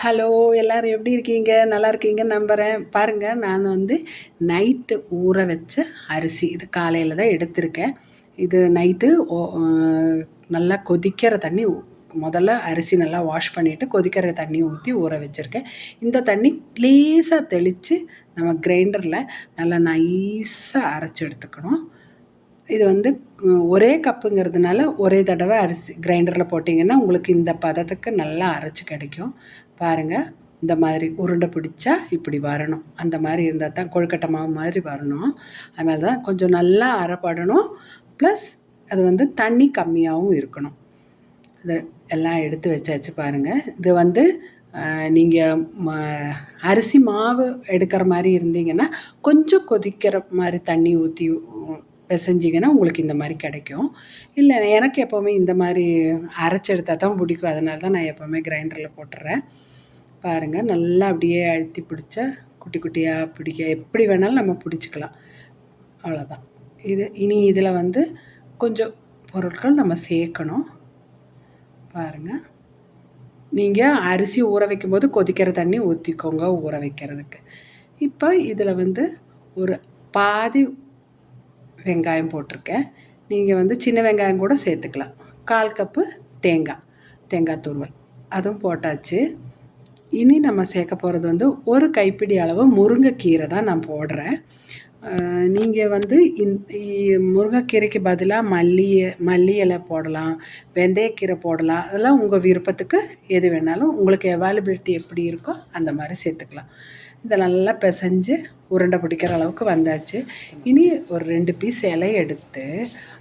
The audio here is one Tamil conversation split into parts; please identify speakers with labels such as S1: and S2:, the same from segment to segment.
S1: ஹலோ! எல்லாரும் எப்படி இருக்கீங்க? நல்லா இருக்கீங்கன்னு நம்புறேன். பாருங்க, நான் வந்து நைட்டு ஊற வச்ச அரிசி. இது காலையில தான் எடுத்திருக்கேன். இது நைட்டு நல்லா கொதிக்கிற தண்ணி முதல்ல அரிசி நல்லா வாஷ் பண்ணிவிட்டு கொதிக்கிற தண்ணி ஊற்றி ஊற வச்சுருக்கேன். இந்த தண்ணி லேசாக தெளித்து நம்ம கிரைண்டரில் நல்லா நைஸாக அரைச்சி எடுத்துக்கணும். இது வந்து ஒரே கப்புங்கிறதுனால ஒரே தடவை அரிசி கிரைண்டரில் போட்டிங்கன்னா உங்களுக்கு இந்த பதத்துக்கு நல்லா அரைச்சி கிடைக்கும். பாருங்கள், இந்த மாதிரி உருண்டை பிடிச்சா இப்படி வரணும். அந்த மாதிரி இருந்தால் தான் கொழுக்கட்டை மாவு மாதிரி வரணும். அதனால தான் கொஞ்சம் நல்லா அரைப்படணும். ப்ளஸ் அது வந்து தண்ணி கம்மியாகவும் இருக்கணும். இது எல்லாம் எடுத்து வச்சாச்சு பாருங்கள். இது வந்து நீங்கள் அரிசி மாவு எடுக்கிற மாதிரி இருந்தீங்கன்னா கொஞ்சம் கொதிக்கிற மாதிரி தண்ணி ஊற்றி பிசைஞ்சிங்கன்னா உங்களுக்கு இந்த மாதிரி கிடைக்கும். இல்லை, எனக்கு எப்போவுமே இந்த மாதிரி அரைச்சி எடுத்தால் தான் பிடிக்கும். அதனால தான் நான் எப்போவுமே கிரைண்டரில் போட்டுறேன். பாருங்கள், நல்லா அப்படியே அழுத்தி பிடிச்சா குட்டி குட்டியாக பிடிக்க எப்படி வேணாலும் நம்ம பிடிச்சிக்கலாம். அவ்வளோதான். இனி இதில் வந்து கொஞ்சம் பொருட்கள் நம்ம சேர்க்கணும். பாருங்கள், நீங்கள் அரிசி ஊற வைக்கும்போது கொதிக்கிற தண்ணி ஊற்றிக்கோங்க ஊற வைக்கிறதுக்கு. இப்போ இதில் வந்து ஒரு பாதி வெங்காயம் போட்டிருக்கேன். நீங்கள் வந்து சின்ன வெங்காயம் கூட சேர்த்துக்கலாம். 1/4 கப்பு தேங்காய் துருவல் அதுவும் போட்டாச்சு. இனி நம்ம சேர்க்க போகிறது வந்து ஒரு கைப்பிடி அளவு முருங்கைக்கீரை தான் நான் போடுறேன். நீங்கள் வந்து முருங்கைக்கீரைக்கு பதிலாக மல்லி இலை போடலாம், வெந்தயக்கீரை போடலாம். அதெல்லாம் உங்கள் விருப்பத்துக்கு எது வேணாலும் உங்களுக்கு அவைலபிலிட்டி எப்படி இருக்கோ அந்த மாதிரி சேர்த்துக்கலாம். இதை நல்லா பிசைஞ்சு உருண்டை பிடிக்கிற அளவுக்கு வந்தாச்சு. இனி ஒரு 2 பீஸ் இலை எடுத்து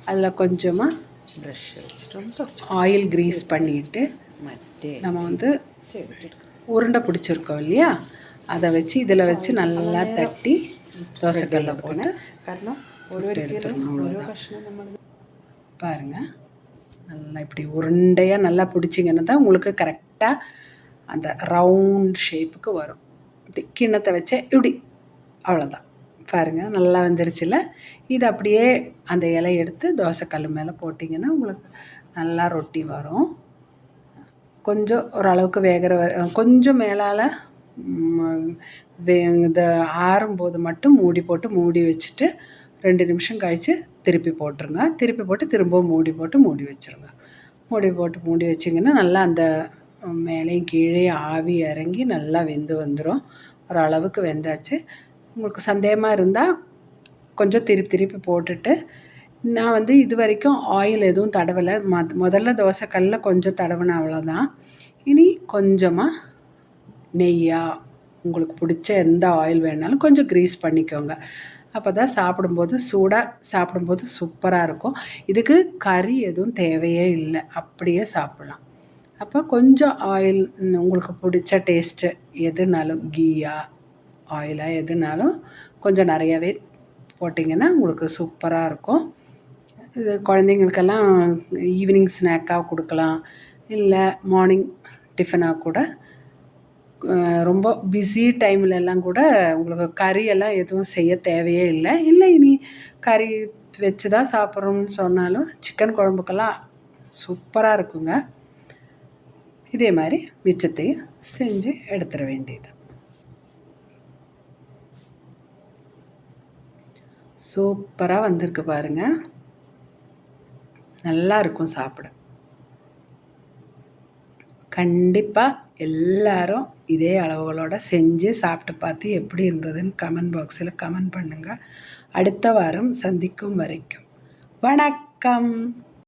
S1: அதில் கொஞ்சமாக ப்ரஷ் வச்சுட்டு ஆயில் க்ரீஸ் பண்ணிவிட்டு நம்ம வந்து உருண்டை பிடிச்சிருக்கோம் இல்லையா, அதை வச்சு இதில் வச்சு நல்லா தட்டி தோசைக்கல்ல போட்டு பாருங்கள். நல்லா இப்படி உருண்டையாக நல்லா பிடிச்சிங்கன்னா தான் உங்களுக்கு கரெக்டாக அந்த ரவுண்ட் ஷேப்புக்கு வரும். இப்படி கிண்ணத்தை வச்சு இப்படி அவ்வளோதான். பாருங்கள், நல்லா வந்துருச்சுல. இது அப்படியே அந்த இலையை எடுத்து தோசைக்கல் மேலே போட்டிங்கன்னா உங்களுக்கு நல்லா ரொட்டி வரும். கொஞ்சம் ஓரளவுக்கு வேகிற கொஞ்சம் மேலால் இது ஆறும்போது மட்டும் மூடி வச்சுட்டு 2 நிமிஷம் கழித்து திருப்பி போட்டுருங்க. திருப்பி போட்டு திரும்பவும் மூடி வச்சுருங்க. மூடி வச்சிங்கன்னா நல்லா அந்த மேலேயும் கீழே ஆவி இறங்கி நல்லா வெந்து வந்துடும். ஓரளவுக்கு வெந்தாச்சு. உங்களுக்கு சந்தேகமாக இருந்தால் கொஞ்சம் திருப்பி போட்டுட்டு, நான் வந்து இது வரைக்கும் ஆயில் எதுவும் தடவலை. முதல்ல தோசைக்கல்ல கொஞ்சம் தடவினேன், அவ்வளோதான். இனி கொஞ்சமாக நெய்யாக உங்களுக்கு பிடிச்ச எந்த ஆயில் வேணாலும் கொஞ்சம் க்ரீஸ் பண்ணிக்கோங்க. அப்போ தான் சாப்பிடும்போது சூடாக சாப்பிடும்போது சூப்பராக இருக்கும். இதுக்கு கறி எதுவும் தேவையே இல்லை, அப்படியே சாப்பிட்லாம். அப்போ கொஞ்சம் ஆயில் உங்களுக்கு பிடிச்ச டேஸ்ட்டு எதுனாலும் கீயா ஆயிலாக எதுனாலும் கொஞ்சம் நிறையாவே போட்டிங்கன்னா உங்களுக்கு சூப்பராக இருக்கும். இது குழந்தைங்களுக்கெல்லாம் ஈவினிங் ஸ்நாக்காக கொடுக்கலாம், இல்லை மார்னிங் டிஃபனாக கூட. ரொம்ப பிஸி டைம்லெல்லாம் கூட உங்களுக்கு கறியெல்லாம் எதுவும் செய்ய தேவையே இல்லை இனி கறி வச்சு தான் சாப்பிட்றோம்னு சொன்னாலும் சிக்கன் குழம்புக்கெல்லாம் சூப்பராக இருக்குங்க. இதே மாதிரி மிச்சத்தையும் செஞ்சு எடுத்துட வேண்டியது. சூப்பராக வந்திருக்கு பாருங்கள், நல்லா இருக்கும் சாப்பிட. கண்டிப்பாக எல்லாரும் இதே அளவுகளோடு செஞ்சு சாப்பிட்டு பார்த்து எப்படி இருந்ததுன்னு கமெண்ட் பாக்ஸில் கமெண்ட் பண்ணுங்கள். அடுத்த வாரம் சந்திக்கும் வரைக்கும் வணக்கம்.